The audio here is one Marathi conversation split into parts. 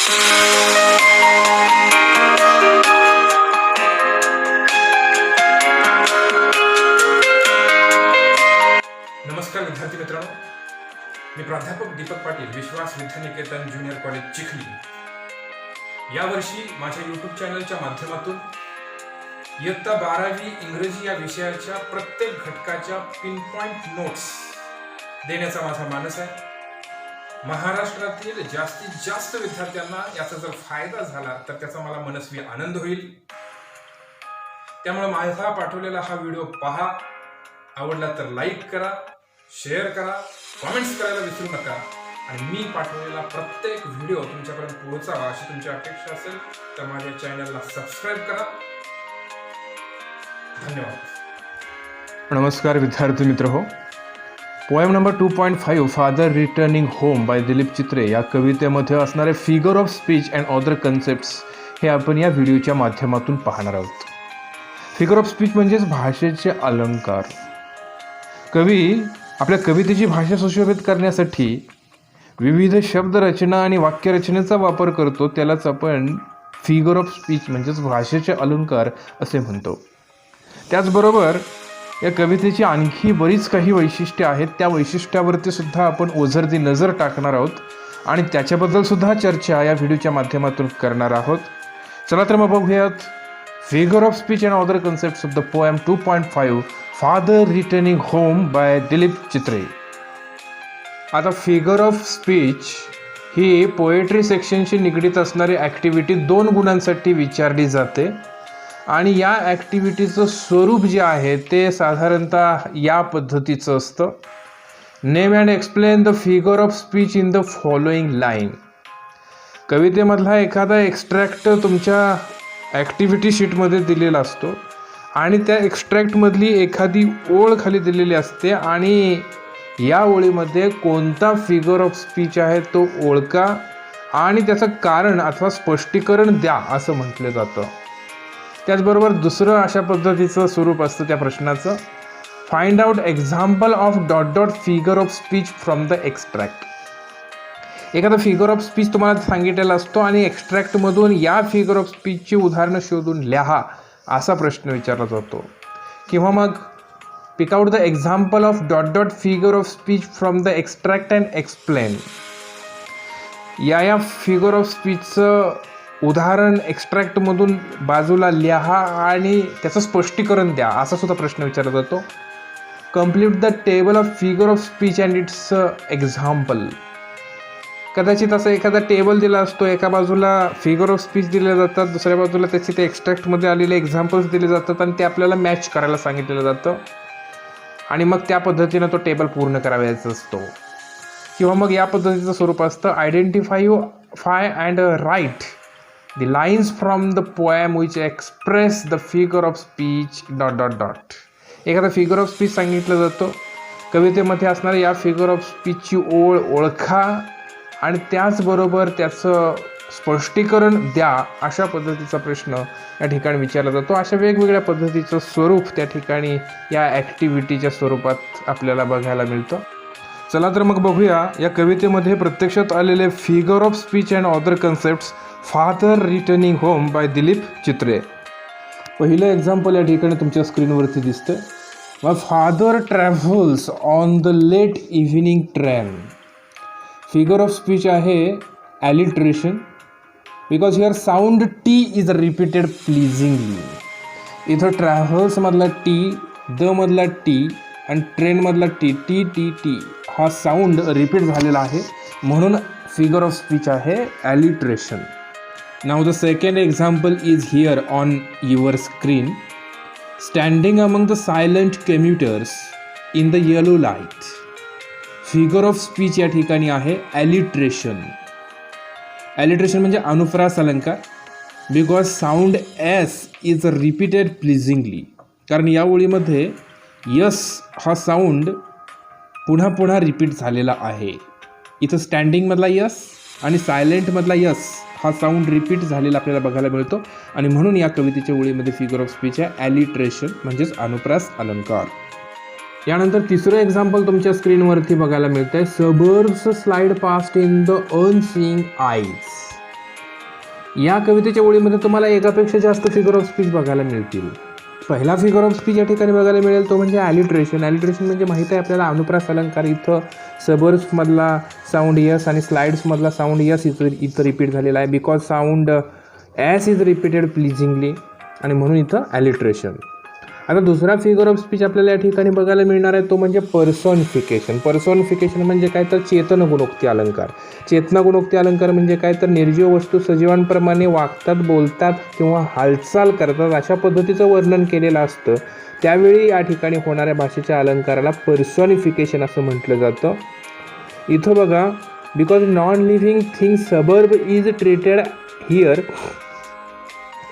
नमस्कार विद्यार्थी मित्रांनो, मी प्राध्यापक दीपक पाटील, विश्वास विद्यानिकेतन ज्युनियर कॉलेज चिखली। यावर्षी माझ्या यूट्यूब चॅनलच्या माध्यमातून इयत्ता 12वी इंग्रजी या विषयाच्या प्रत्येक घटकाच्या पिनपॉइंट नोट्स देण्याचा माझा मानस आहे। महाराष्ट्रातील जास्तीत जास्त विद्यार्थ्यांना याचा जर फायदा झाला तर त्याचा मला मनस्वी आनंद होईल। त्यामुळे माझा पाठवलेला हा व्हिडिओ पहा, आवडला तर लाईक करा, शेअर करा, कमेंट्स करायला विसरू नका आणि मी पाठवलेला प्रत्येक व्हिडिओ तुमच्यापर्यंत पोहोचावा अशी तुमची अपेक्षा असेल तर माझ्या चॅनलला सबस्क्राईब करा। धन्यवाद। नमस्कार विद्यार्थी मित्र हो, poem number 2.5 father returning home by Dilip Chitre या कवितेमध्ये असणारे figure of speech and other concepts हे आपण या व्हिडिओच्या माध्यमातून पाहणार आहोत। फिगर ऑफ स्पीच म्हणजेच भाषेचे अलंकार। कवी आपल्या कवितेची भाषा सुशोभित करण्यासाठी विविध शब्दरचना आणि वाक्यरचनेचा वापर करतो, त्यालाच आपण फिगर ऑफ स्पीच म्हणजेच भाषेचे अलंकार असे म्हणतो। त्याचबरोबर या कवितेची आणखी बरीच काही वैशिष्ट्ये आहेत, त्या वैशिष्ट्यावरती सुद्धा आपण ओझरती नजर टाकणार आहोत आणि त्याच्याबद्दल सुद्धा चर्चा या व्हिडिओच्या माध्यमातून करणार आहोत। चला तर मग बघूयात figure of speech and other concepts of the poem 2.5 father returning home by Dilip Chitre. आता फिगर ऑफ स्पीच ही पोएट्री सेक्शनशी निगडीत असणारी ॲक्टिव्हिटी 2 गुणांसाठी विचारली जाते आणि या ॲक्टिव्हिटीचं स्वरूप जे आहे ते साधारणतः या पद्धतीचं असतं। Name and explain the figure of speech in the following line. कवितेमधला एखादा एक्स्ट्रॅक्ट तुमच्या ॲक्टिव्हिटी शीटमध्ये दिलेला असतो आणि त्या एक्स्ट्रॅक्टमधली एखादी ओळ खाली दिलेली असते आणि या ओळीमध्ये कोणता फिगर ऑफ स्पीच आहे तो ओळखा आणि त्याचं कारण अथवा स्पष्टीकरण द्या असं म्हटलं जातं। त्याचबरोबर दुसरं अशा पद्धतीचं स्वरूप असतं त्या प्रश्नाचं, find out example of dot dot figure of speech from the extract. एखादा फिगर ऑफ स्पीच तुम्हाला सांगितलेला असतो आणि एक्स्ट्रॅक्टमधून या फिगर ऑफ स्पीचची उदाहरणं शोधून लिहा असा प्रश्न विचारला जातो। किंवा मग pick out the example of dot dot figure of speech from the extract and explain. या फिगर ऑफ स्पीचचं उदाहरण एक्स्ट्रॅक्टमधून बाजूला लिहा आणि त्याचं स्पष्टीकरण द्या असा सुद्धा प्रश्न विचारला जातो। Complete the table of figure of speech and it's example. कदाचित असं एखादा टेबल दिला असतो, एका बाजूला फिगर ऑफ स्पीच दिले जातात, दुसऱ्या बाजूला त्याचे ते एक्स्ट्रॅक्टमध्ये आलेले एक्झाम्पल्स दिले जातात आणि ते आपल्याला मॅच करायला सांगितलेलं जातं आणि मग त्या पद्धतीनं तो टेबल पूर्ण करायचा असतो। किंवा मग या पद्धतीचं स्वरूप असतं, identify and write the lines from the poem which express the figure of speech dot dot dot. एखादा फिगर ऑफ स्पीच सांगितलं जातं, कवितेमध्ये असणाऱ्या या फिगर ऑफ स्पीचची ओळ ओळखा आणि त्याचबरोबर त्याचं स्पष्टीकरण द्या अशा पद्धतीचा प्रश्न या ठिकाणी विचारला जातो। अशा वेगवेगळ्या पद्धतीचं स्वरूप त्या ठिकाणी या ॲक्टिव्हिटीच्या स्वरूपात आपल्याला बघायला मिळतं। चला तर मग बघूया या कवितेमध्ये प्रत्यक्षात आलेले figure of speech and other concepts father returning home by Dilip Chitre. पहिलं एक्झाम्पल या ठिकाणी तुमच्या स्क्रीनवरती दिसतं। My father travels on the late evening train. Figure of speech आहे alliteration, because here sound T is repeated pleasingly. इथं ट्रॅव्हल्समधला टी, द मधला टी आणि ट्रेनमधला टी, टी टी टी हा साऊंड रिपीट झालेला आहे म्हणून फिगर ऑफ स्पीच आहे alliteration. Now the second example is here on your screen. Standing among the silent commuters in the yellow light. Figure of speech या ठिकाणी आहे ॲलिट्रेशन। ॲलिट्रेशन म्हणजे अनुप्रास अलंकार, because sound S is repeated pleasingly. कारण या ओळीमध्ये यस हा साऊंड पुन्हा पुन्हा रिपीट झालेला आहे। इथं स्टँडिंगमधला यस आणि सायलेंटमधला यस हा साऊंड रिपीट झालेला आपल्याला बघायला मिळतो आणि म्हणून या कवितेच्या ओळीमध्ये फिगर ऑफ स्पीच आहे ॲलिट्रेशन म्हणजेच अनुप्रास अलंकार। यानंतर तिसरं एक्झाम्पल तुमच्या स्क्रीनवरती बघायला मिळतंय, suburbs slide past in the unseeing eyes. या कवितेच्या ओळीमध्ये तुम्हाला एकापेक्षा जास्त फिगर ऑफ स्पीच बघायला मिळतील. पहिला फिगर ऑफ स्पीच या ठिकाणी बघायला मिळेल तो म्हणजे ॲलिट्रेशन. ॲलिट्रेशन म्हणजे माहीत आहे आपल्याला अनुप्रास अलंकार. इथं सबर्ब्समधला साऊंड यस आणि स्लाइड्समधला साऊंड यस इथं रिपीट झालेला आहे. Because sound S is repeated pleasingly आणि म्हणून इथं ॲलिट्रेशन. आता दुसरा फिगर ऑफ स्पीच आपल्याला या ठिकाणी बघायला मिळणार आहे तो म्हणजे पर्सॉनिफिकेशन. पर्सॉनिफिकेशन म्हणजे काय तर चेतन गुणोक्ती अलंकार. चेतना गुणोक्ती अलंकार म्हणजे काय तर निर्जीव वस्तू सजीवांप्रमाणे वागतात, बोलतात किंवा हालचाल करतात अशा पद्धतीचं वर्णन केलेलं असतं. त्यावेळी या ठिकाणी होणाऱ्या भाषेच्या अलंकाराला पर्सॉनिफिकेशन असं म्हटलं जातं. इथं बघा, because non living thing suburb is treated here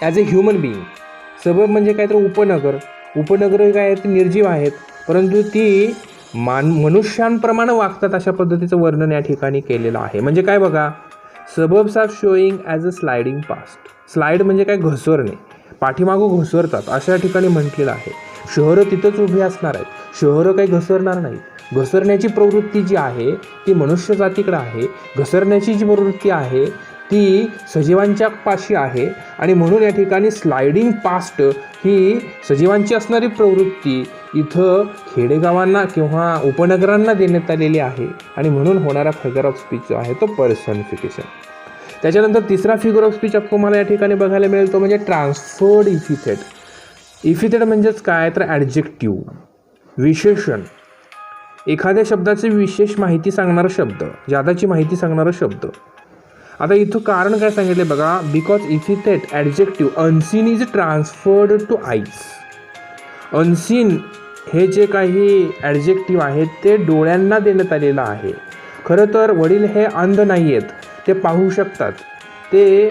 as a human being. Suburb म्हणजे काय तर उपनगर. उपनगरं काय आहेत, निर्जीव आहेत, परंतु ती मनुष्यांप्रमाणे वागतात अशा पद्धतीचं वर्णन या ठिकाणी केलेलं आहे. म्हणजे काय बघा, suburbs are showing as a sliding past. Slide म्हणजे काय, घसरणे, पाठीमागं घसरतात अशा ठिकाणी म्हटलेलं आहे. शहरं तिथंच उभी असणार आहेत, शहरं काही घसरणार नाहीत. घसरण्याची प्रवृत्ती जी आहे ती मनुष्य जातीकडे आहे. घसरण्याची जी प्रवृत्ती आहे ती सजीवांच्या पाशी आहे आणि म्हणून या ठिकाणी स्लायडिंग पास्ट ही सजीवांची असणारी प्रवृत्ती इथं खेडेगावांना किंवा उपनगरांना देण्यात आलेली आहे आणि म्हणून होणारा फिगर ऑफ स्पीच जो आहे तो पर्सॉनिफिकेशन. त्याच्यानंतर तिसरा फिगर ऑफ स्पीच तुम्हाला या ठिकाणी बघायला मिळेल तो म्हणजे ट्रान्सफर्ड इफिथेट. इफिथेट म्हणजेच काय तर ॲडजेक्टिव्ह, विशेषण, एखाद्या शब्दाची विशेष माहिती सांगणारा शब्द, जादाची माहिती सांगणारा शब्द. आता इथं कारण काय सांगितले बघा, because epithet adjective unseen is transferred to eyes. Unseen हे जे काही ॲडजेक्टिव्ह आहेत ते डोळ्यांना देण्यात आलेलं आहे. खरं तर वडील हे अंध नाही आहेत, ते पाहू शकतात, ते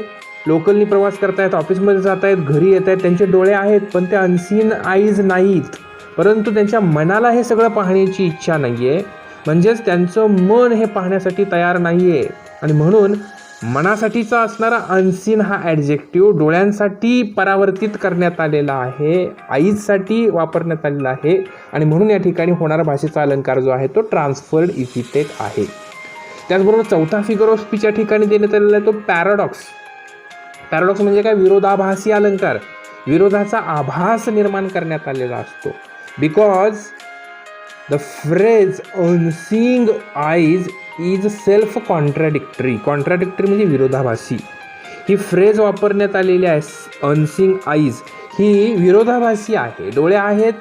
लोकलनी प्रवास करतायत, ऑफिसमध्ये जात आहेत, घरी येत आहेत, त्यांचे डोळे आहेत, पण ते अनसीन आईज नाहीत. परंतु त्यांच्या मनाला हे सगळं पाहण्याची इच्छा नाही आहे, म्हणजेच त्यांचं मन हे पाहण्यासाठी तयार नाही आहे आणि म्हणून मनासाठीचा असणारा अनसीन हा ॲडजेक्टिव्ह डोळ्यांसाठी परावर्तित करण्यात आलेला आहे, आईजसाठी वापरण्यात आलेला आहे आणि म्हणून या ठिकाणी होणारा भाषेचा अलंकार जो आहे तो ट्रान्सफर्ड इफिथेट आहे. त्याचबरोबर चौथा फिगर ऑफ स्पीच या ठिकाणी देण्यात आलेला आहे तो पॅराडॉक्स. पॅराडॉक्स म्हणजे काय, विरोधाभासी अलंकार. विरोधाचा आभास निर्माण करण्यात आलेला असतो. Because the phrase unseeing eyes is self contradictory. Contradictory म्हणजे विरोधाभासी. ही फ्रेज वापरण्यात आलेली आहे, अनसीइंग आईज, ही विरोधाभासी आहे. डोळे आहेत,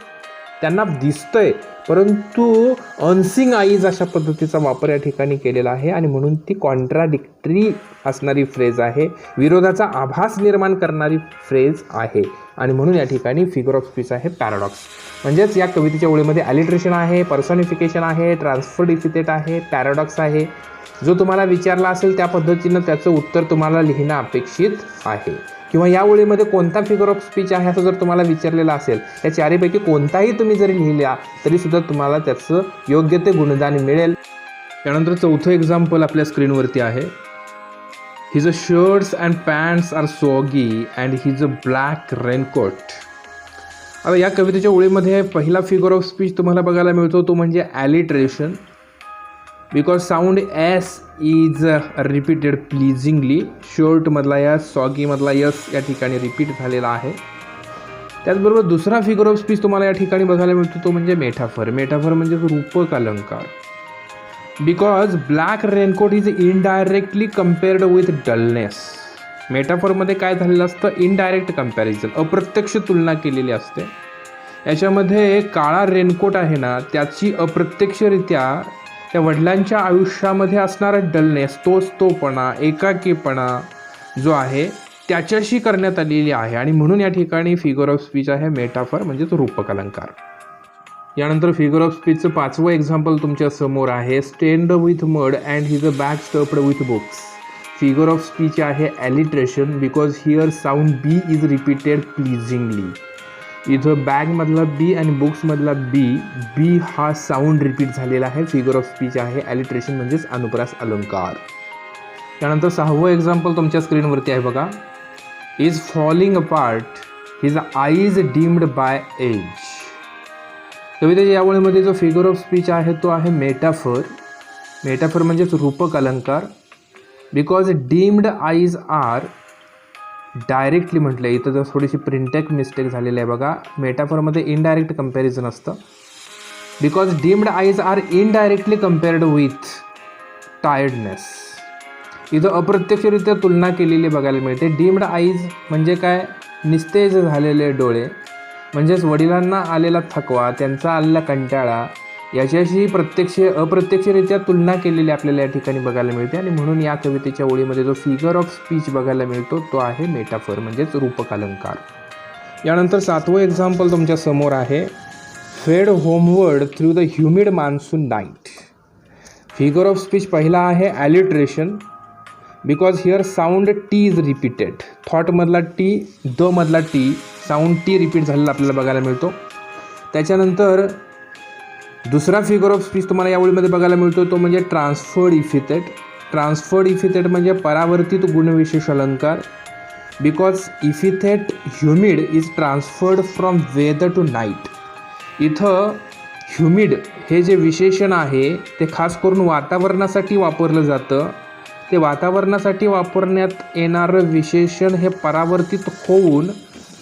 त्यांना दिसतंय, परंतु अनसीइंग आईज अशा पद्धतीचा वापर या ठिकाणी केलेला आहे आणि म्हणून ती कॉन्ट्राडिक्टरी असणारी फ्रेज आहे, विरोधाचा आभास निर्माण करणारी फ्रेज आहे आणि म्हणून या ठिकाणी फिगर ऑफ स्पीच आहे पॅराडॉक्स. म्हणजेच या कवितेच्या ओळीमध्ये ॲलिट्रेशन आहे, पर्सॉनिफिकेशन आहे, ट्रान्सफर्ड इफिथेट आहे, पॅराडॉक्स आहे. जो तुम्हाला विचारला असेल त्या पद्धतीनं त्याचं उत्तर तुम्हाला लिहिणं अपेक्षित आहे. किंवा या ओळीमध्ये कोणता फिगर ऑफ स्पीच आहे असं जर तुम्हाला विचारलेलं असेल, या चारीपैकी कोणताही तुम्ही जरी लिहिला तरीसुद्धा तुम्हाला त्याचं योग्य ते गुणदान मिळेल. त्यानंतर चौथं एक्झाम्पल आपल्या स्क्रीनवरती आहे. His shirts and pants are soggy and his black raincoat. आता या कवितेच्या ओळीमध्ये पहिला फिगर ऑफ स्पीच तुम्हाला बघायला मिळतो तो म्हणजे alliteration. Because sound S is repeated pleasingly. शर्टमधला यस, सॉगीमधला यस या ठिकाणी रिपीट झालेला आहे. त्याचबरोबर दुसरा फिगर ऑफ स्पीच तुम्हाला या ठिकाणी बघायला मिळतो तो म्हणजे मेटाफर. मेटाफर म्हणजे रूपक अलंकार. Because black raincoat is indirectly compared with dullness. मेटाफरमध्ये काय झालेलं असतं, इनडायरेक्ट कम्पॅरिझन, अप्रत्यक्ष तुलना केलेली असते. याच्यामध्ये काळा रेनकोट आहे ना, त्याची अप्रत्यक्षरित्या त्या वडिलांच्या आयुष्यामध्ये असणारा डलनेस, तोपणा, एकाकीपणा जो आहे त्याच्याशी करण्यात आलेली आहे आणि म्हणून या ठिकाणी फिगर ऑफ स्पीच आहे मेटाफर म्हणजेच रूपक अलंकार. यानंतर फिगर ऑफ स्पीचचं पाचवं एक्झाम्पल तुमच्या समोर आहे. Stained with mud and his a bag stuffed with books. Figure of speech आहे alliteration. Because here sound B is repeated pleasingly. इथं बॅगमधला बी आणि बुक्समधला बी हा साऊंड रिपीट झालेला आहे. फिगर ऑफ स्पीच आहे ॲलिट्रेशन म्हणजेच अनुप्रास अलंकार. त्यानंतर सहावं एक्झाम्पल तुमच्या स्क्रीनवरती आहे बघा. Is falling apart, his eyes dimmed by age. कवितेच्या या ओळीमध्ये जो फिगर ऑफ स्पीच आहे तो आहे मेटाफर. मेटाफर म्हणजेच रूपक अलंकार. Because dimmed eyes are directly म्हटलं आहे. इथं जर थोडीशी प्रिंटेक मिस्टेक झालेली आहे बघा. मेटाफरमध्ये इनडायरेक्ट कंपॅरिझन असतं. Because dimmed eyes are indirectly compared with tiredness. इथं अप्रत्यक्षरित्या तुलना केलेली बघायला मिळते. डीम्ड आईज म्हणजे काय, निस्तेज झालेले डोळे, म्हणजेच वडिलांना आलेला थकवा, त्यांचा आलेला कंटाळा याच्याशी अप्रत्यक्षरित्या तुलना केलेली आपल्याला या ठिकाणी बघायला मिळते. आणि म्हणून या कवितेच्या ओळीमध्ये जो फिगर ऑफ स्पीच बघायला मिळतो तो आहे मेटाफर म्हणजेच रूपक अलंकार. यानंतर 7वं एक्झाम्पल तुमच्या समोर आहे. Fade homeward through the humid monsoon night. Figure of speech पहिला आहे alliteration, because here sound T is repeated. थॉटमधला टी, द मधला टी, साऊंड टी रिपीट झालेला आपल्याला बघायला मिळतो. त्याच्यानंतर दुसरा फिगर ऑफ स्पीच तुम्हाला या ओळीमध्ये बघायला मिळतो तो म्हणजे ट्रान्सफर्ड इफिथेट. ट्रान्सफर्ड इफिथेट म्हणजे परावर्तित गुणविशेष अलंकार. Because epithet humid is transferred from weather to night. इथं ह्युमिड हे जे विशेषण आहे ते खास करून वातावरणासाठी वापरलं जातं. ते वातावरणासाठी वापरण्यात येणारं विशेषण हे परावर्तित होऊन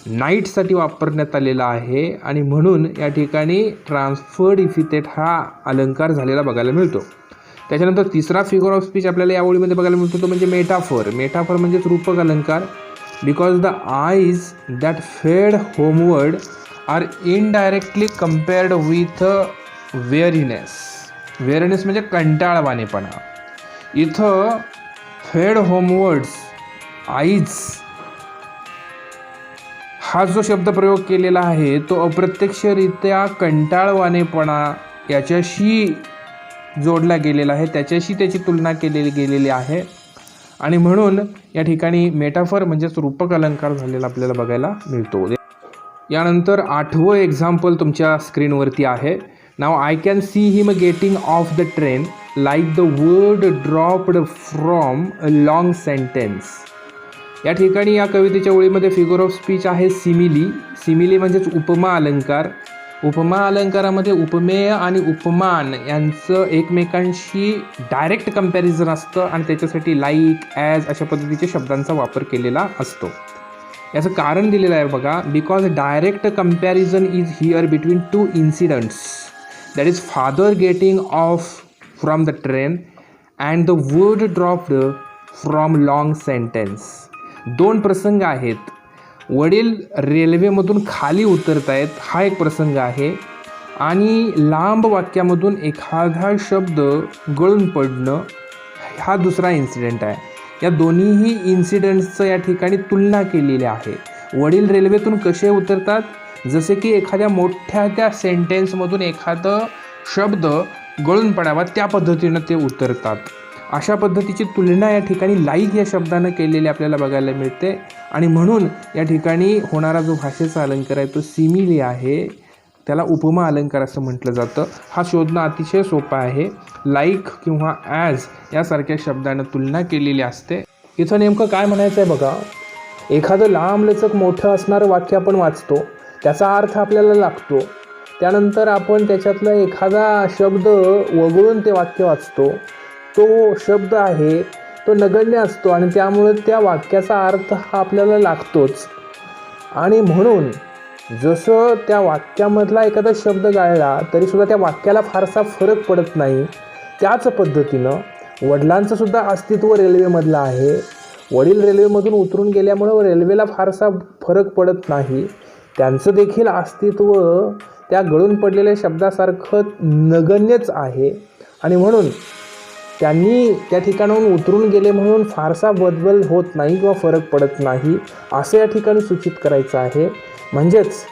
नाईटसाठी वापरण्यात आलेला आहे. आणि म्हणून या ठिकाणी ट्रान्सफर्ड इफिथेट हा अलंकार झालेला बघायला मिळतो. त्याच्यानंतर तिसरा फिगर ऑफ स्पीच आपल्याला या ओळीमध्ये बघायला मिळतो तो म्हणजे मेटाफर. मेटाफर म्हणजेच रूपक अलंकार. Because the eyes that fade homeward are indirectly compared with weariness. Weariness म्हणजे कंटाळवाणेपणा. इथं फेड होमवर्ड्स, आईज हा जो शब्द प्रयोग केलेला आहे तो अप्रत्यक्षरित्या कंटाळवाणेपणा याच्याशी जोडला गेलेला आहे, त्याच्याशी त्याची तुलना केलेली गेलेली आहे. आणि म्हणून या ठिकाणी मेटाफर म्हणजेच रूपक अलंकार झालेला आपल्याला बघायला मिळतो. यानंतर 8वं एक्झाम्पल तुमच्या स्क्रीनवरती आहे. Now I can see him getting off the train like the word dropped from a long sentence. या ठिकाणी या कवितेच्या ओळीमध्ये फिगर ऑफ स्पीच आहे सिमिली. सिमिली म्हणजेच उपमा अलंकार. उपमा अलंकारामध्ये उपमेय आणि उपमान यांचं एकमेकांशी डायरेक्ट कंपॅरिझन असतं आणि त्याच्यासाठी लाईक, ॲज अशा पद्धतीच्या शब्दांचा वापर केलेला असतो. याचं कारण दिलेलं आहे बघा. Because direct comparison is here between two incidence, that is father getting off from the train and the word dropped from long sentence. दोन प्रसंग आहेत. वडील रेल्वेमधून खाली उतरत आहेत हा एक प्रसंग आहे आणि लांब वाक्यामधून एखादा शब्द गळून पडणं हा दुसरा इन्सिडेंट आहे. या दोन्हीही इन्सिडेंट्सचं या ठिकाणी तुलना केलेली आहे. वडील रेल्वेतून कसे उतरतात, जसे की एखाद्या मोठ्या त्या सेंटेन्समधून एखादं शब्द गळून पडावा त्या पद्धतीनं ते उतरतात. अशा पद्धतीची तुलना या ठिकाणी लाईक या शब्दानं केलेली आपल्याला बघायला मिळते. आणि म्हणून या ठिकाणी होणारा जो भाषेचा अलंकार आहे तो सिमिली आहे. त्याला उपमा अलंकार असं म्हटलं जातं. हा शोधणं अतिशय सोपा आहे. लाईक किंवा ॲज यासारख्या शब्दानं तुलना केलेली असते. इथं नेमकं काय म्हणायचं आहे बघा. एखादं लांबलचक मोठं असणारं वाक्य आपण वाचतो, त्याचा अर्थ आपल्याला लागतो, त्यानंतर आपण त्याच्यातला एखादा शब्द वगळून ते वाक्य वाचतो. तो शब्द आहे तो नगण्य असतो आणि त्यामुळे त्या वाक्याचा अर्थ हा आपल्याला लागतोच. आणि म्हणून जसं त्या वाक्यामधला एखादा शब्द गाळला तरीसुद्धा त्या वाक्याला फारसा फरक पडत नाही, त्याच पद्धतीनं वडिलांचं सुद्धा अस्तित्व रेल्वेमधलं आहे. वडील रेल्वेमधून उतरून गेल्यामुळं रेल्वेला फारसा फरक पडत नाही. त्यांचं देखील अस्तित्व त्या गळून पडलेल्या शब्दासारखं नगण्यच आहे. आणि म्हणून त्यांनी त्या ठिकाणाहून उतरून गेले म्हणून फारसा बदल होत नाही किंवा फरक पडत नाही असं या ठिकाणी सूचित करायचं आहे. म्हणजेच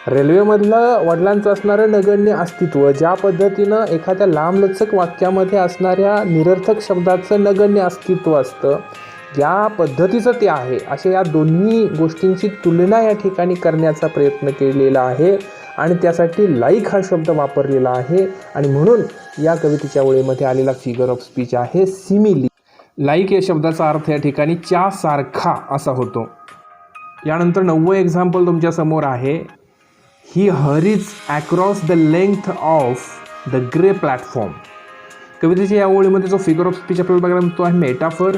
रेल्वेमधलं वडिलांचं असणारं नगण्य अस्तित्व ज्या पद्धतीनं एखाद्या लांबलचक वाक्यामध्ये असणाऱ्या निरर्थक शब्दाचं नगण्य अस्तित्व असतं, या पद्धतीचं ते आहे. अशा या दोन्ही गोष्टींची तुलना या ठिकाणी करण्याचा प्रयत्न केलेला आहे आणि त्यासाठी लाईक हा शब्द वापरलेला आहे. आणि म्हणून या कवितेच्या ओळीमध्ये आलेला फिगर ऑफ स्पीच आहे सिमिली. लाईक या शब्दाचा अर्थ या ठिकाणी च्या सारखा असा होतो. यानंतर 9वं एक्झाम्पल तुमच्या समोर आहे. He hurries across the length of the grey platform. कवितेच्या या ओळीमध्ये जो फिगर ऑफ स्पीच आपल्याला बघायला मिळतो आहे metaphor.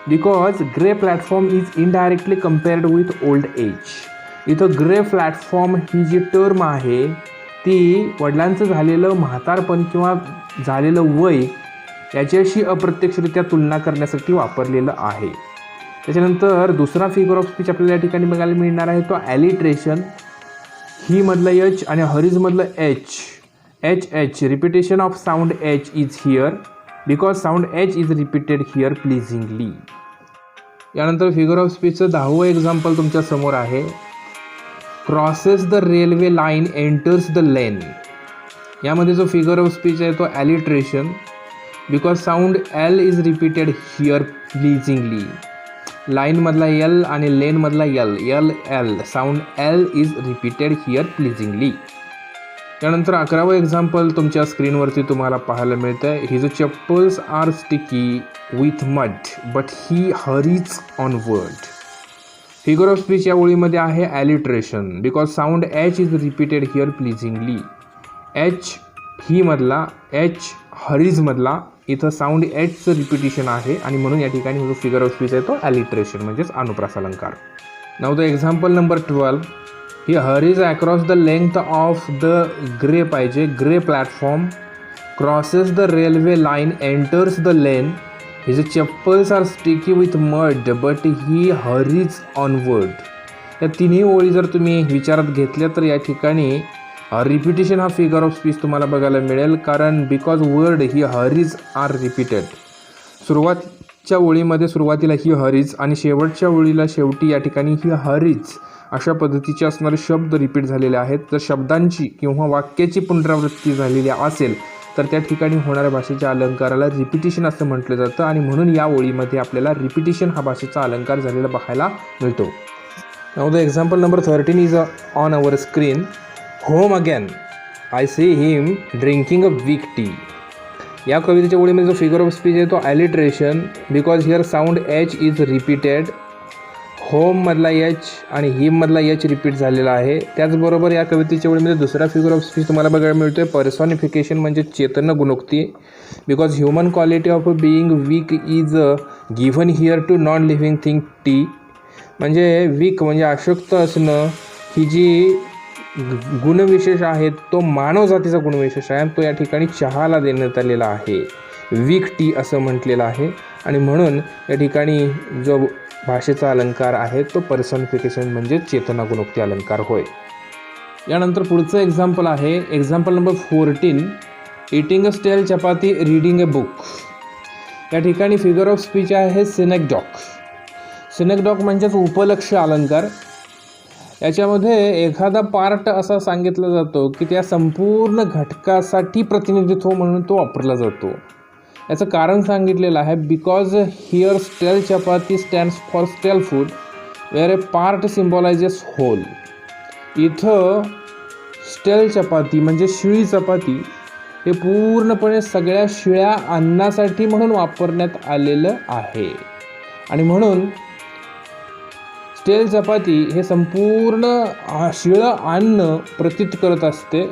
Because grey platform is indirectly compared with old age. इथं ग्रे प्लॅटफॉर्म ही जी टर्म आहे ती वडिलांचं झालेलं म्हातारपण किंवा झालेलं वय याच्याशी अप्रत्यक्षरित्या तुलना करण्यासाठी वापरलेलं आहे. त्याच्यानंतर दुसरा फिगर ऑफ स्पीच आपल्याला या ठिकाणी बघायला मिळणार आहे तो ॲलिट्रेशन. ही मधलं एच आणि हरीजमधलं H repetition of sound H is here because sound H is repeated here pleasingly. यानंतर फिगर ऑफ स्पीचचं 10वं एक्झाम्पल तुमच्या समोर आहे. Crosses the railway line enters the lane. यामध्ये जो फिगर ऑफ स्पीच आहे तो alliteration because sound L is repeated here pleasingly. लाईनमधला एल आणि लेनमधला L sound L is repeated here pleasingly. त्यानंतर 11वं एक्झाम्पल तुमच्या स्क्रीनवरती तुम्हाला पाहायला मिळतं आहे. His chappals are sticky with mud but he hurries onward. Figure of speech या ओळीमध्ये आहे alliteration because sound H is repeated here pleasingly. H he मधला एच हरीजमधला इथं साऊंड एचचं रिपिटिशन आहे आणि म्हणून या ठिकाणी जो फिगर ऑफ स्पीच आहे तो ॲलिट्रेशन म्हणजेच अनुप्रास अलंकार. Now the example number 12. He hurries across the length of the grey पाहिजे grey platform. Crosses the railway line enters the lane. His chappals are sticky with mud but he hurries onward. या तिन्ही ओळी जर तुम्ही विचारात घेतल्या तर या ठिकाणी रिपिटेशन हा फिगर ऑफ स्पीच तुम्हाला बघायला मिळेल कारण because word he hurries are repeated. सुरुवातच्या ओळीमध्ये सुरुवातीला ही हरीज आणि शेवटच्या ओळीला शेवटी या ठिकाणी ही हरीज अशा पद्धतीचे असणारे शब्द रिपीट झालेले आहेत. जर शब्दांची किंवा वाक्याची पुनरावृत्ती झालेली असेल तर त्या ठिकाणी होणाऱ्या भाषेच्या अलंकाराला रिपिटेशन असं म्हटलं जातं आणि म्हणून या ओळीमध्ये आपल्याला रिपिटेशन हा भाषेचा अलंकार झालेला पाहायला मिळतो. Now the example number 13 is on our screen. Home again I see him drinking a weak tea. या कवितेच्या ओळीमध्ये जो फिगर ऑफ स्पीच आहे तो alliteration because here sound H is repeated. होममधला एच आणि हिममधला एच रिपीट झालेला आहे. त्याचबरोबर या कवितेच्या ओळीमध्ये दुसरा फिगर ऑफ स्पीच तुम्हाला बघायला मिळतो आहे पर्सॉनिफिकेशन म्हणजे चेतन गुणोक्ती because human quality of being weak is given here to non living thing tea. म्हणजे वीक म्हणजे अशक्त असणं ही जी गुणविशेष आहे तो मानव जातीचा गुणविशेष आहे तो या ठिकाणी चहाला देण्यात आलेला आहे. वीक टी असं म्हटलेलं आहे आणि म्हणून या ठिकाणी जो भाषेचा अलंकार आहे तो पर्सॉनिफिकेशन म्हणजे चेतना गुणोक्ती अलंकार होय. यानंतर पुढचं एक्झाम्पल आहे एक्झाम्पल नंबर 14. इटिंग अ स्टेल चपाती रीडिंग अ बुक. या ठिकाणी फिगर ऑफ स्पीच आहे सिनेक्डॉक. सिनेक्डॉक म्हणजेच उपलक्ष अलंकार. याच्यामध्ये एखादा पार्ट असा सांगितला जातो की त्या संपूर्ण घटकासाठी प्रतिनिधित्व म्हणून तो वापरला जातो. याचं कारण सांगितलेलं आहे because here stale chapati stands for stale food where a part symbolizes whole. इथं स्टेल चपाती म्हणजे शिळी चपाती हे पूर्णपणे सगळ्या शिळ्या अन्नासाठी म्हणून वापरण्यात आलेलं आहे आणि म्हणून स्टेल चपाती हे संपूर्ण शिळं अन्न प्रतीत करत असते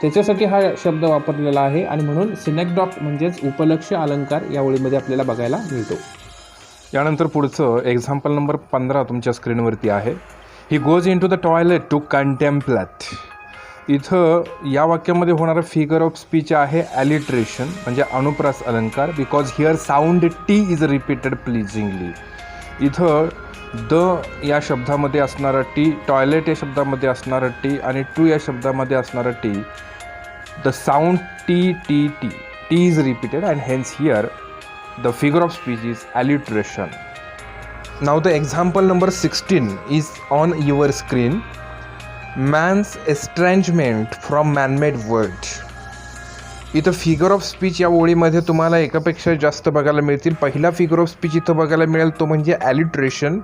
त्याच्यासाठी हा शब्द वापरलेला आहे आणि म्हणून सिनेक्डॉक म्हणजेच उपलक्ष अलंकार या ओळीमध्ये आपल्याला बघायला मिळतो. यानंतर पुढचं एक्झाम्पल नंबर 15 तुमच्या स्क्रीनवरती आहे. He goes in to the toilet to contemplate. इथं या वाक्यामध्ये होणारा फिगर ऑफ स्पीच आहे ॲलिट्रेशन म्हणजे अनुप्रास अलंकार because here sound T is repeated pleasingly. इथं द या शब्दामध्ये असणारा टी, टॉयलेट या शब्दामध्ये असणारा टी आणि टू या शब्दामध्ये असणारा T, the sound T T T T is repeated and hence here the figure of speech is alliteration. Now the example number 16 is on your screen. Man's estrangement from manmade world. इथं फिगर ऑफ स्पीच या ओळीमध्ये तुम्हाला एकापेक्षा जास्त बघायला मिळतील. पहिला फिगर ऑफ स्पीच इथं बघायला मिळेल तो म्हणजे alliteration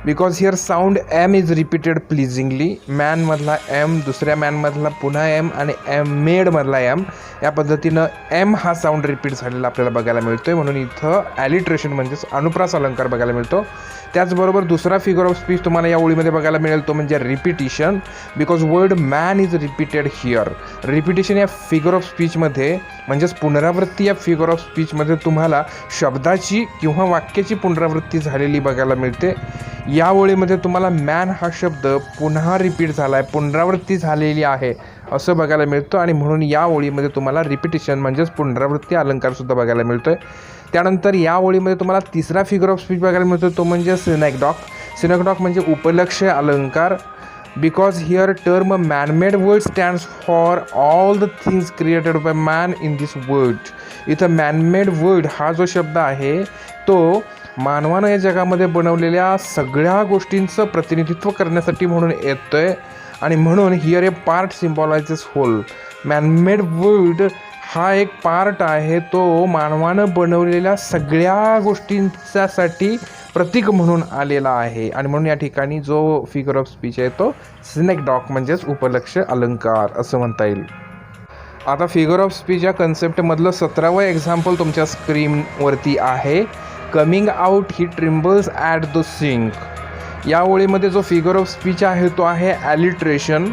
because here sound M is repeated pleasingly. मॅनमधला एम, दुसऱ्या मॅनमधला पुन्हा एम आणि एम मेडमधला एम, या पद्धतीनं एम हा साऊंड रिपीट झालेला आपल्याला बघायला मिळतो आहे. म्हणून इथं ॲलिट्रेशन म्हणजेच अनुप्रास अलंकार बघायला मिळतो. त्याचबरोबर दुसरा फिगर ऑफ स्पीच तुम्हाला या ओळीमध्ये बघायला मिळेल तो म्हणजे repetition. Because word man is repeated here. Repetition या फिगर ऑफ स्पीचमध्ये म्हणजेच पुनरावृत्ती या फिगर ऑफ स्पीचमध्ये तुम्हाला शब्दाची किंवा वाक्याची पुनरावृत्ती झालेली बघायला मिळते. या ओळीमध्ये तुम्हाला मॅन हा शब्द पुन्हा रिपीट झाला आहे, पुनरावृत्ती झालेली आहे असं बघायला मिळतं आणि म्हणून या ओळीमध्ये तुम्हाला रिपिटिशन म्हणजेच पुनरावृत्ती अलंकारसुद्धा बघायला मिळतो आहे. त्यानंतर या ओळीमध्ये तुम्हाला तिसरा फिगर ऑफ स्पीच बघायला मिळतो तो म्हणजे सिनेक्डॉक. सिनेक्डॉक म्हणजे उपलक्ष्य अलंकार. Because here term man-made word stands for all the things created by man in this world. इथं मॅनमेड वर्ड हा जो शब्द आहे तो मानवानं या जगामध्ये बनवलेल्या सगळ्या गोष्टींचं प्रतिनिधित्व करण्यासाठी म्हणून येतो आहे आणि म्हणून here a part symbolizes whole. Manmade world हा एक पार्ट आहे, तो मानवानं बनवलेल्या सगळ्या गोष्टींच्यासाठी प्रतीक म्हणून आलेला आहे आणि म्हणून या ठिकाणी जो फिगर ऑफ स्पीच आहे तो सिनेक्डॉक म्हणजेच उपलक्ष्य अलंकार असं म्हणता येईल. आता फिगर ऑफ स्पीच या कन्सेप्टमधलं 17वं एक्झाम्पल तुमच्या स्क्रीनवरती आहे. Coming out he trembles at the sink. या ओळीमध्ये जो फिगर ऑफ स्पीच आहे तो आहे alliteration.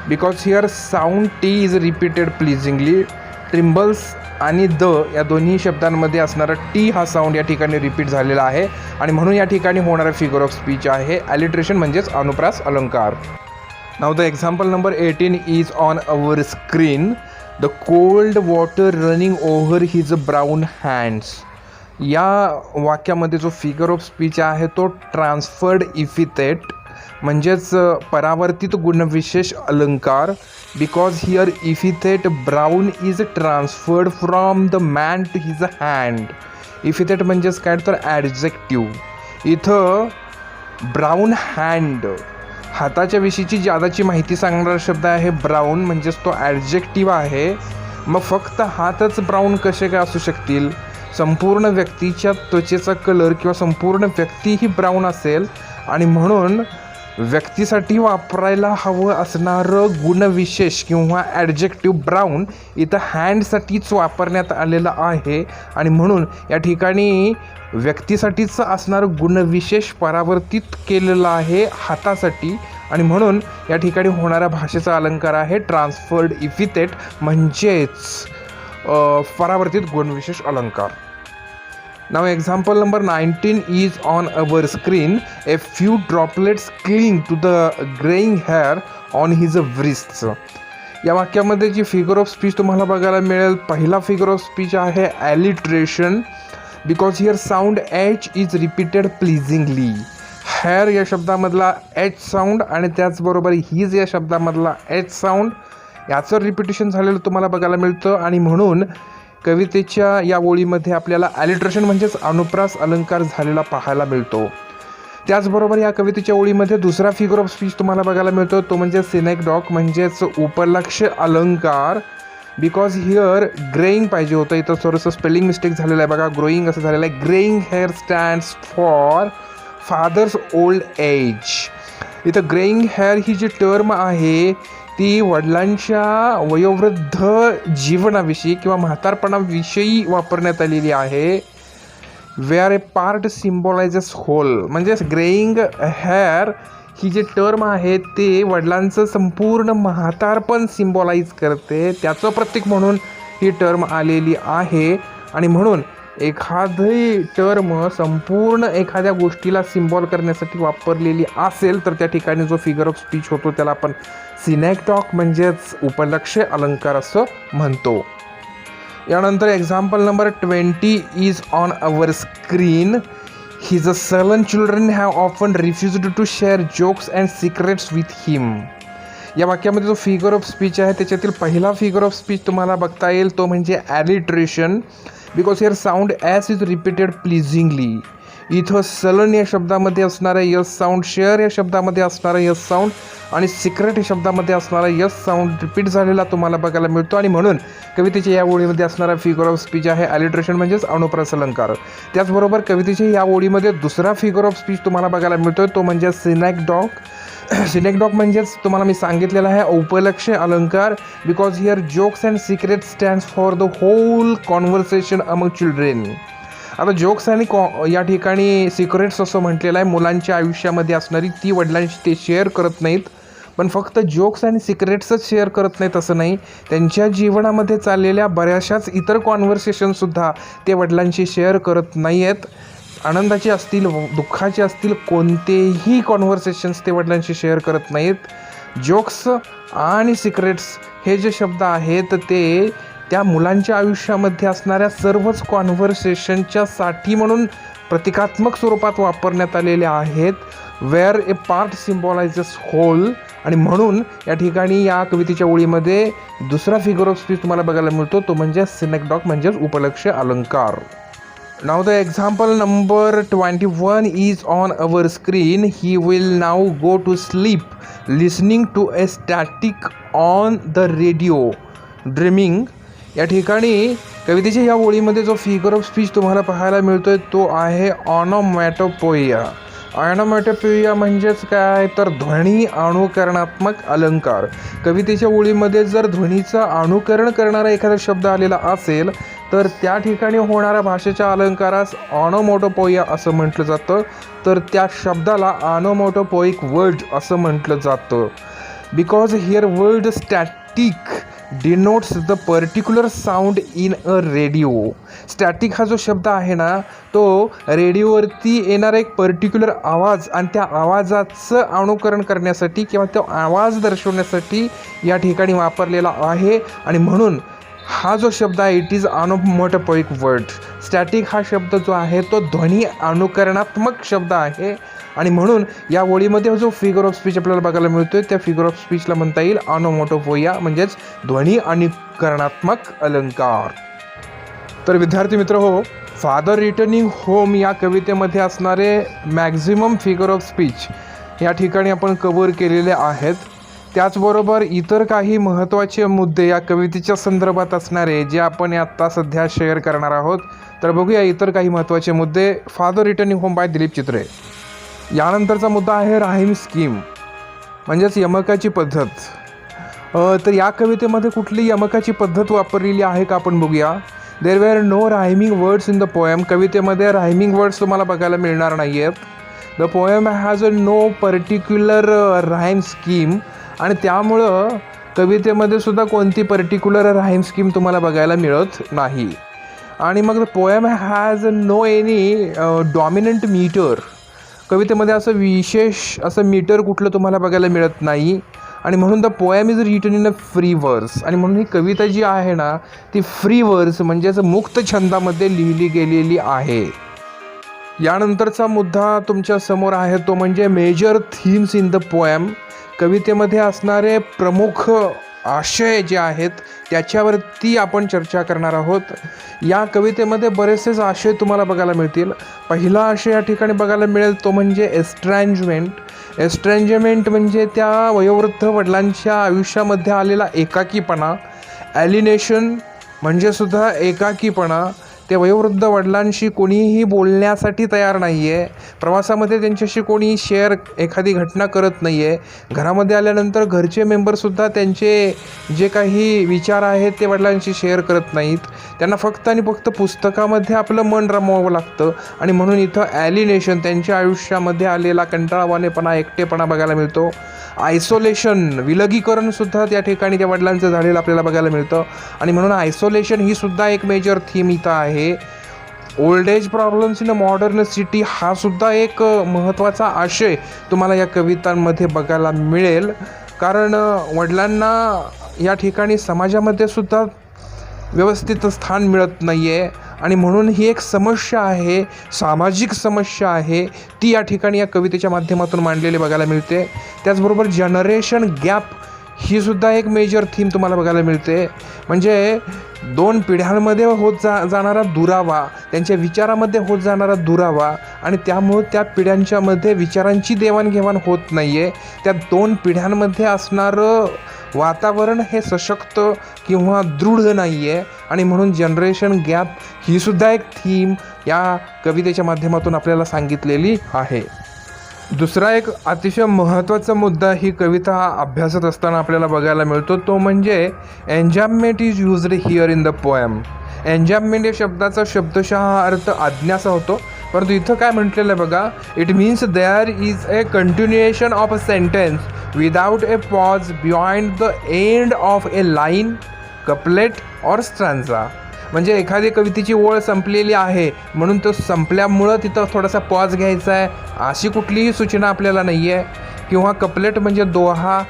Because here sound T is repeated pleasingly. Trembles आणि द या दोन्ही शब्दांमध्ये असणारा टी हा साऊंड या ठिकाणी रिपीट झालेला आहे आणि म्हणून या ठिकाणी होणारा फिगर ऑफ स्पीच आहे ॲलिट्रेशन म्हणजेच अनुप्रास अलंकार. Now the example number 18 is on our screen. The cold water running over his brown hands. या वाक्यामध्ये जो फिगर ऑफ स्पीच आहे तो ट्रान्सफर्ड इफिथेट म्हणजेच परावर्तित गुणविशेष अलंकार. Because here epithet brown is transferred from the man to his hand. Epithet म्हणजेच काय तर ॲडजेक्टिव्ह. इथं ब्राऊन हँड हाताच्या विषयीची जादाची माहिती सांगणारा शब्द आहे ब्राऊन म्हणजेच तो ॲडजेक्टिव्ह आहे. मग फक्त हातच ब्राऊन कसे काय असू शकतील? संपूर्ण व्यक्तीच्या त्वचेचा कलर किंवा संपूर्ण व्यक्ती ही ब्राऊन असेल आणि म्हणून व्यक्तीसाठी वापरायला हवं असणारं गुणविशेष किंवा ॲडजेक्टिव्ह ब्राऊन इथं हँडसाठीच वापरण्यात आलेलं आहे आणि म्हणून या ठिकाणी व्यक्तीसाठीच असणारं गुणविशेष परावर्तित केलेलं आहे हातासाठी आणि म्हणून या ठिकाणी होणाऱ्या भाषेचा अलंकार आहे ट्रान्सफर्ड इफिथेट म्हणजेच परावर्तित गुणविशेष अलंकार. Now example number 19 is on our screen. A few droplets cling to the graying hair on his wrists. या वाक्यामध्ये जी फिगर ऑफ स्पीच तुम्हाला बघायला मिळेल पहिला फिगर ऑफ स्पीच आहे alliteration. Because here sound H is repeated pleasingly. Hair या शब्दामधला एच साऊंड आणि त्याचबरोबर हिज या शब्दामधला एच साऊंड याचं रिपिटेशन झालेलं तुम्हाला बघायला मिळतं आणि म्हणून कवितेच्या या ओळीमध्ये आपल्याला ॲलिट्रेशन म्हणजेच अनुप्रास अलंकार झालेला पाहायला मिळतो. त्याचबरोबर या कवितेच्या ओळीमध्ये दुसरा फिगर ऑफ स्पीच तुम्हाला बघायला मिळतो तो म्हणजे सिनेक्डॉक म्हणजेच उपलक्ष्य अलंकार. बिकॉज हिअर ग्रेईंग पाहिजे होतं, इथं थोडंसं स्पेलिंग मिस्टेक झालेलं आहे बघा, ग्रोईंग असं झालेलं आहे. Greying hair stands for father's old age. इथं ग्रेईंग हेअर ही जी टर्म आहे ती वडिलांच्या वयोवृद्ध जीवनाविषयी किंवा म्हातारपणाविषयी वापरण्यात आलेली आहे. Wear a part symbolizes hole म्हणजेच ग्रेईंग हेअर ही जी टर्म आहे ते वडिलांचं संपूर्ण म्हातारपण सिम्बॉलाइज करते, त्याचं प्रतीक म्हणून ही टर्म आलेली आहे आणि म्हणून एखादी टर्म संपूर्ण एखाद्या गोष्टीला सिम्बॉल करण्यासाठी वापरलेली असेल तर त्या ठिकाणी जो फिगर ऑफ स्पीच होतो त्याला आपण सिनेक्डॉक म्हणजेच उपलक्ष्य अलंकार असं म्हणतो. यानंतर example number 20 is on our screen. His sullen children have often refused to share jokes and secrets with him. या वाक्यामध्ये जो फिगर ऑफ स्पीच आहे त्याच्यातील पहिला फिगर ऑफ स्पीच तुम्हाला बघता येईल तो म्हणजे alliteration. Because here sound S is repeated pleasingly. इथं सलन या शब्दामध्ये असणारा यस साऊंड, शेअर या शब्दामध्ये असणारा यस साऊंड आणि सिक्रेट या शब्दामध्ये असणारा यस साऊंड रिपीट झालेला तुम्हाला बघायला मिळतो आणि म्हणून कवितेच्या या ओळीमध्ये असणारा फिगर ऑफ स्पीच आहे ॲलिट्रेशन म्हणजेच अनुप्रास अलंकार. त्याचबरोबर कवितेच्या या ओळीमध्ये दुसरा फिगर ऑफ स्पीच तुम्हाला बघायला मिळतो तो म्हणजे सिनेक्डॉक. सिनेक्डॉक म्हणजेच तुम्हाला मी सांगितलेलं आहे उपलक्ष अलंकार, because here jokes and secret stands for the whole conversation among children. आता जोक्स आणि या ठिकाणी सिक्रेट्स असं म्हटलेलं आहे. मुलांच्या आयुष्यामध्ये असणारी ती वडिलांशी ते शेअर करत नाहीत, पण फक्त जोक्स आणि सिक्रेट्सच शेअर करत नाहीत असं नाही, त्यांच्या जीवनामध्ये चाललेल्या बऱ्याचशाच इतर कॉन्व्हर्सेशनसुद्धा ते वडिलांशी शेअर करत नाही आहेत. आनंदाचे असतील, दुःखाचे असतील, कोणतेही कॉन्व्हर्सेशन्स ते वडिलांशी शेअर करत नाहीत. जोक्स आणि सिक्रेट्स हे जे शब्द आहेत ते त्या मुलांच्या आयुष्यामध्ये असणाऱ्या सर्वच कॉन्व्हर्सेशनच्या साठी म्हणून प्रतिकात्मक स्वरूपात वापरण्यात आलेले आहेत. Wear a part symbolizes hole. आणि म्हणून या ठिकाणी या कवितेच्या ओळीमध्ये दुसरा फिगर ऑफ स्पीच तुम्हाला बघायला मिळतो तो म्हणजे सिनेक्डॉक म्हणजेच उपलक्ष अलंकार. Now the example number 21 is on our screen. He will now go to sleep listening to a static on the radio dreaming. या ठिकाणी कवितेच्या या ओळीमध्ये जो फिगर ऑफ स्पीच तुम्हाला पाहायला मिळतोय तो आहे ऑनोमॅटोपोइया. ऑनोमॅटोपोइया म्हणजेच काय तर ध्वनी अनुकरणात्मक अलंकार. कवितेच्या ओळीमध्ये जर ध्वनीचं अनुकरण करणारा एखादा शब्द आलेला असेल तर त्या ठिकाणी होणाऱ्या भाषेच्या अलंकारास ऑनोमॅटोपोइया असं म्हटलं जातं. तर त्या शब्दाला ऑनोमॅटोपोइक वर्ड असं म्हटलं जातं. Because here word static denotes the particular sound in a radio. Static हा जो शब्द आहे ना तो रेडिओवरती येणारा एक पर्टिक्युलर आवाज आणि त्या आवाजाचं अनुकरण करण्यासाठी किंवा तो आवाज दर्शवण्यासाठी या ठिकाणी वापरलेला आहे. आणि म्हणून हा जो शब्द आहे इट इज ऑनोमॅटोपोइक वर्ड. स्टॅटिक हा शब्द जो आहे तो ध्वनी अनुकरणात्मक शब्द आहे आणि म्हणून या ओळीमध्ये जो फिगर ऑफ स्पीच आपल्याला बघायला मिळतोय त्या फिगर ऑफ स्पीचला म्हणता येईल ऑनोमॅटोपोइया म्हणजेच ध्वनी अनुकरणात्मक अलंकार. तर विद्यार्थी मित्र हो, फादर रिटर्निंग होम या कवितेमध्ये असणारे मॅक्झिमम फिगर ऑफ स्पीच या ठिकाणी आपण कव्हर केलेले आहेत. त्याचबरोबर इतर काही महत्त्वाचे मुद्दे या कवितेच्या संदर्भात असणारे जे आपण आत्ता सध्या शेअर करणार आहोत. तर बघूया इतर काही महत्त्वाचे मुद्दे. Father returning home by Dilip Chitre. यानंतरचा मुद्दा आहे राहीम स्कीम म्हणजेच यमकाची पद्धत. तर या कवितेमध्ये कुठली यमकाची पद्धत वापरलेली आहे का आपण बघूया. There were no rhyming words in the poem. कवितेमध्ये रायमिंग वर्ड्स तुम्हाला बघायला मिळणार नाही आहेत. The poem has a no particular rhyme scheme आणि त्यामुळं कवितेमध्ये सुद्धा कोणती पर्टिक्युलर राईम स्कीम तुम्हाला बघायला मिळत नाही. आणि मग the poem has no any dominant metre. कवितेमध्ये असं विशेष असं मीटर कुठलं तुम्हाला बघायला मिळत नाही आणि म्हणून the poem is written in a free वर्स. आणि म्हणून ही कविता जी आहे ना ती फ्री वर्स म्हणजेच मुक्त छंदामध्ये लिहिली गेलेली आहे. यानंतरचा मुद्दा तुमच्या समोर आहे तो म्हणजे major themes in the poem. कवितेमध्ये असणारे प्रमुख आशय जे आहेत त्याच्यावरती आपण चर्चा करणार आहोत. या कवितेमध्ये बरेचसेच आशय तुम्हाला बघायला मिळतील. पहिला आशय या ठिकाणी बघायला मिळेल तो म्हणजे एस्ट्रँजमेंट. एस्ट्रँजमेंट म्हणजे त्या वयोवृद्ध वडिलांच्या आयुष्यामध्ये आलेला एकाकीपणा. ॲलिनेशन म्हणजे सुद्धा एकाकीपणा. त्या वयोवृद्ध वडिलांशी कोणीही बोलण्यासाठी तयार नाही आहे. प्रवासामध्ये त्यांच्याशी कोणी शेअर एखादी घटना करत नाही आहे. घरामध्ये आल्यानंतर घरचे मेंबरसुद्धा त्यांचे जे काही विचार आहेत ते वडिलांशी शेअर करत नाहीत. त्यांना फक्त आणि फक्त पुस्तकामध्ये आपलं मन रमवावं लागतं आणि म्हणून इथं ॲलिनेशन त्यांच्या आयुष्यामध्ये आलेला कंटाळवाणेपणा, एकटेपणा बघायला मिळतो. आयसोलेशन, विलगीकरणसुद्धा त्या ठिकाणी त्या वडिलांचं झालेलं आपल्याला बघायला मिळतं आणि म्हणून आयसोलेशन ही सुद्धा एक मेजर थीम इथं आहे. Old age problems in a modern city हा सुद्धा एक महत्त्वाचा आशय तुम्हाला या कवितांमध्ये बघायला मिळेल. कारण वडिलांना या ठिकाणी समाजामध्ये सुद्धा व्यवस्थित स्थान मिळत नाही आहे आणि म्हणून ही एक समस्या आहे, सामाजिक समस्या आहे, ती या ठिकाणी या कवितेच्या माध्यमातून मांडलेली बघायला मिळते. त्याचबरोबर जनरेशन गॅप ही सुद्धा एक मेजर थीम तुम्हाला बघायला मिळते. म्हणजे 2 पिढ्यांमध्ये होत जाणारा दुरावा, त्यांच्या विचारामध्ये होत जाणारा दुरावा आणि त्यामुळं त्या पिढ्यांच्यामध्ये विचारांची देवाणघेवाण होत नाही आहे. त्या 2 पिढ्यांमध्ये असणारं वातावरण हे सशक्त किंवा दृढ नाही आहे आणि म्हणून जनरेशन गॅप ही सुद्धा एक थीम या कवितेच्या माध्यमातून आपल्याला सांगितलेली आहे. दुसरा एक अतिशय महत्त्वाचा मुद्दा ही कविता अभ्यासत असताना आपल्याला बघायला मिळतो, तो म्हणजे enjambment is used here in the poem. Enjambment या शब्दाचा शब्दशः अर्थ आज्ञा असा होतो, परंतु इथं काय म्हटलेलं आहे बघा, it means there is a continuation of a sentence without a pause beyond the end of a line, couplet or stanza. म्हणजे एखादी कवितेची ओळ संपलेली आहे म्हणून तो संपल्यामुळं तिथं थोडासा पॉज घ्यायचा आहे अशी कुठलीही सूचना आपल्याला नाही आहे. किंवा कपलेट म्हणजे दोहा,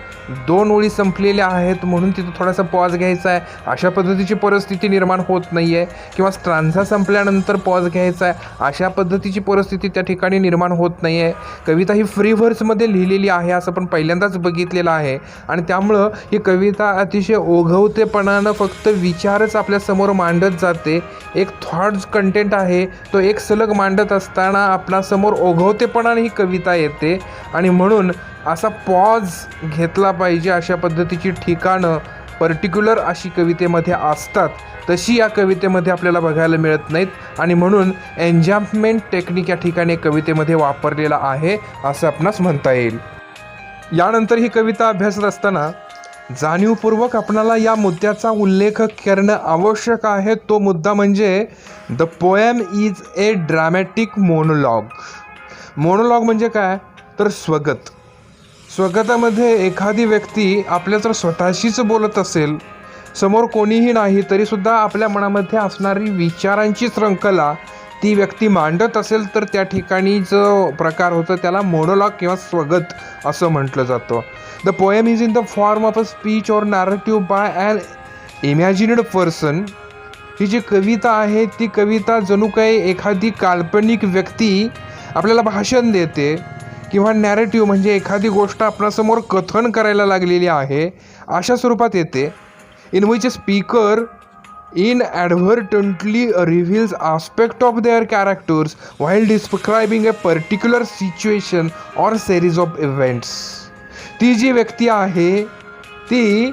2 ओळी संपलेल्या आहेत म्हणून तिथं थोडासा पॉज घ्यायचा आहे अशा पद्धतीची परिस्थिती निर्माण होत नाही आहे. किंवा स्ट्रांझा संपल्यानंतर पॉज घ्यायचा आहे अशा पद्धतीची परिस्थिती त्या ठिकाणी निर्माण होत नाही आहे. कविता ही फ्री व्हर्समध्ये लिहिलेली आहे असं पण पहिल्यांदाच बघितलेलं आहे आणि त्यामुळं ही कविता अतिशय ओघवतेपणानं फक्त विचारच आपल्यासमोर मांडत जाते. एक थॉट्स कंटेंट आहे तो एक सलग मांडत असताना आपल्यासमोर ओघवतेपणाने ही कविता येते आणि म्हणून असा पॉज घेतला पाहिजे अशा पद्धतीची ठिकाणं पर्टिक्युलर अशी कवितेमध्ये असतात, तशी या कवितेमध्ये आपल्याला बघायला मिळत नाहीत आणि म्हणून एन्जॅम्पमेंट टेक्निक या ठिकाणी कवितेमध्ये वापरलेला आहे असं आपणास म्हणता येईल. यानंतर ही कविता अभ्यासत असताना जाणीवपूर्वक आपणाला या मुद्द्याचा उल्लेख करणं आवश्यक आहे. तो मुद्दा म्हणजे the poem is a dramatic monologue. Monologue म्हणजे काय तर स्वगत. स्वगतामध्ये एखादी व्यक्ती आपल्या जर स्वतःशीच बोलत असेल, समोर कोणीही नाही तरीसुद्धा आपल्या मनामध्ये असणारी विचारांची शृंखला ती व्यक्ती मांडत असेल तर त्या ठिकाणी जो प्रकार होतो त्याला मोनोलॉग किंवा स्वगत असं म्हटलं जातं. The poem is in the form of a speech और नॅरेटिव्ह बाय ॲन इमॅजिनेड पर्सन. ही जी कविता आहे ती कविता जणू काही एखादी काल्पनिक व्यक्ती आपल्याला भाषण देते किंवा नॅरेटिव्ह म्हणजे एखादी गोष्ट आपणासमोर कथन करायला लागलेली आहे अशा स्वरूपात येते. In which a speaker inadvertently reveals aspect of their characters while describing a particular situation or series of events. ती जी व्यक्ती आहे ती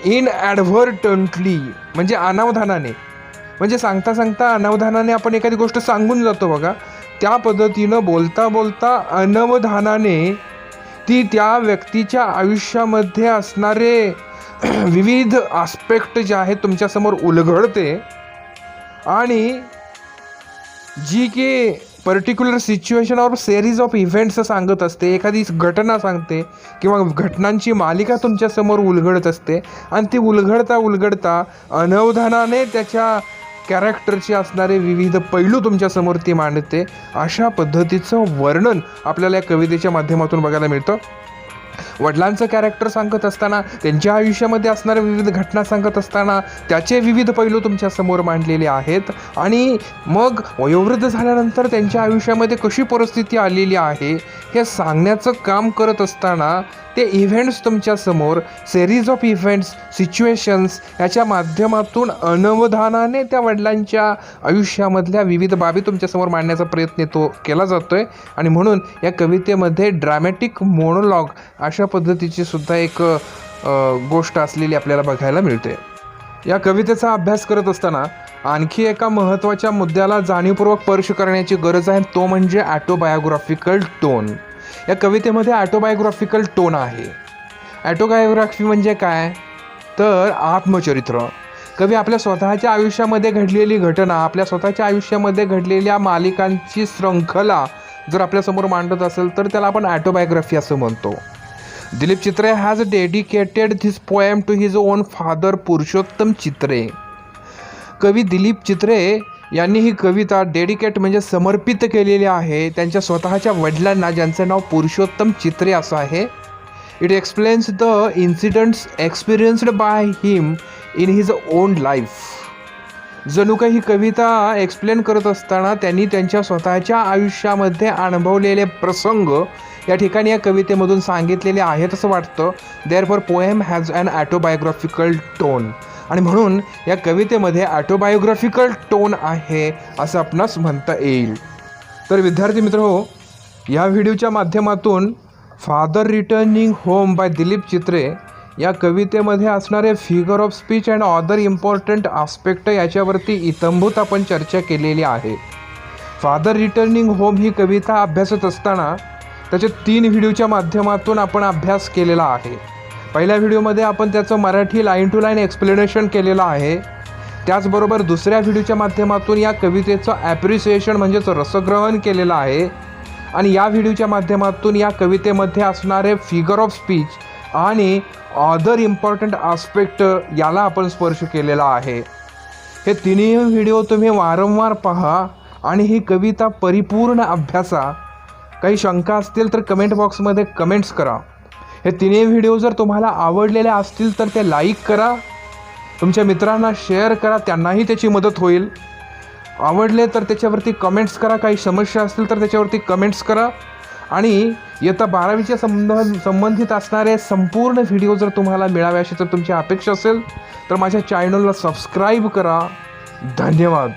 इनॲडव्हर्टंटली म्हणजे अनावधानाने, म्हणजे सांगता सांगता अनावधानाने आपण एखादी गोष्ट सांगून जातो बघा, त्या पद्धतीनं बोलता बोलता अनवधानाने ती त्या व्यक्तीच्या आयुष्यामध्ये असणारे विविध आस्पेक्ट जे आहेत तुमच्यासमोर उलगडते आणि जी की पर्टिक्युलर सिच्युएशन और सिरीज ऑफ इव्हेंट्स सांगत असते, एखादी घटना सांगते किंवा घटनांची मालिका तुमच्यासमोर उलगडत असते आणि ती उलगडता उलगडता अनवधानाने त्याच्या कॅरेक्टरचे असणारे विविध पैलू तुमच्यासमोर ती मांडते. अशा पद्धतीचं वर्णन आपल्याला या कवितेच्या माध्यमातून बघायला मिळतं. वडिलांचं कॅरेक्टर सांगत असताना, त्यांच्या आयुष्यामध्ये असणाऱ्या विविध घटना सांगत असताना त्याचे विविध पैलू तुमच्यासमोर मांडलेले आहेत आणि मग वयोवृद्ध झाल्यानंतर त्यांच्या आयुष्यामध्ये कशी परिस्थिती आलेली आहे हे सांगण्याचं काम करत असताना ते इव्हेंट्स तुमच्यासमोर सिरीज ऑफ इव्हेंट्स, सिच्युएशन्स याच्या माध्यमातून अनवधानाने त्या वडिलांच्या आयुष्यामधल्या विविध बाबी तुमच्यासमोर मांडण्याचा प्रयत्न तो केला जातो आहे आणि म्हणून या कवितेमध्ये ड्रॅमॅटिक मोनोलॉग अशा पद्धतीची सुद्धा एक गोष्ट असलेली आपल्याला बघायला मिळते. या कवितेचा अभ्यास करत असताना आणखी एका महत्त्वाच्या मुद्द्याला जाणीवपूर्वक स्पर्श करण्याची गरज आहे, तो म्हणजे ॲटोबायोग्राफिकल टोन. या कवितेमध्ये ॲटोबायोग्राफिकल टोन आहे. ॲटोबायोग्राफी म्हणजे काय तर आत्मचरित्र. कवी आपल्या स्वतःच्या आयुष्यामध्ये घडलेली घटना, आपल्या स्वतःच्या आयुष्यामध्ये घडलेल्या मालिकांची शृंखला जर आपल्यासमोर मांडत असेल तर त्याला आपण ॲटोबायोग्राफी असं म्हणतो. Dilip Chitre has dedicated this poem to his own father Purushottam Chitre. कवी दिलीप चित्रे यांनी ही कविता डेडिकेट म्हणजे समर्पित केलेली आहे त्यांच्या स्वतःच्या वडिलांना, ज्यांचं नाव पुरुषोत्तम चित्रे असं आहे. It explains the incidents experienced by him in his on life. जणू काही ही कविता एक्सप्लेन करत असताना त्यांनी त्यांच्या स्वतःच्या आयुष्यामध्ये अनुभवलेले प्रसंग या ठिकाणी या कवितेमधून सांगितलेले आहेत असं वाटतं. Therefore poem has an autobiographical tone, आणि म्हणून या कवितेमध्ये ॲटोबायोग्राफिकल टोन आहे असं आपणास म्हणता येईल. तर विद्यार्थी मित्रहो, या व्हिडिओच्या माध्यमातून father returning home by Dilip Chitre या कवितेमध्ये असणारे figure of speech and other important aspect याच्यावरती इत्थंभूत आपण चर्चा केलेली आहे. फादर रिटर्निंग होम ही कविता अभ्यासत असताना त्याच्या 3 व्हिडिओच्या माध्यमातून आपण अभ्यास केलेला आहे. पहिल्या व्हिडिओमध्ये आपण त्याचं Marathi line to line explanation केलेलं आहे. त्याचबरोबर दुसऱ्या व्हिडिओच्या माध्यमातून या कवितेचं ॲप्रिसिएशन म्हणजेच रसग्रहण केलेलं आहे. आणि या व्हिडिओच्या माध्यमातून या कवितेमध्ये असणारे फिगर ऑफ स्पीच आणि अदर इम्पॉर्टंट आस्पेक्ट याला आपण स्पर्श केलेला आहे. हे तिन्ही व्हिडिओ तुम्ही वारंवार पहा आणि ही कविता परिपूर्ण अभ्यासा. काही शंका असतील तर कमेंट बॉक्समध्ये कमेंट्स करा. हे तिन्ही व्हिडिओ जर तुम्हाला आवडलेले असतील तर ते लाईक करा, तुमच्या मित्रांना शेअर करा, त्यांनाही त्याची मदत होईल. आवडले तर त्याच्यावरती कमेंट्स करा, काही समस्या असतील तर त्याच्यावरती कमेंट्स करा. आणि इयत्ता 12वीच्या संबंधित असणारे संपूर्ण व्हिडिओ जर तुम्हाला मिळावे अशी जर तुमची अपेक्षा असेल तर माझ्या चॅनलला सबस्क्राईब करा. धन्यवाद.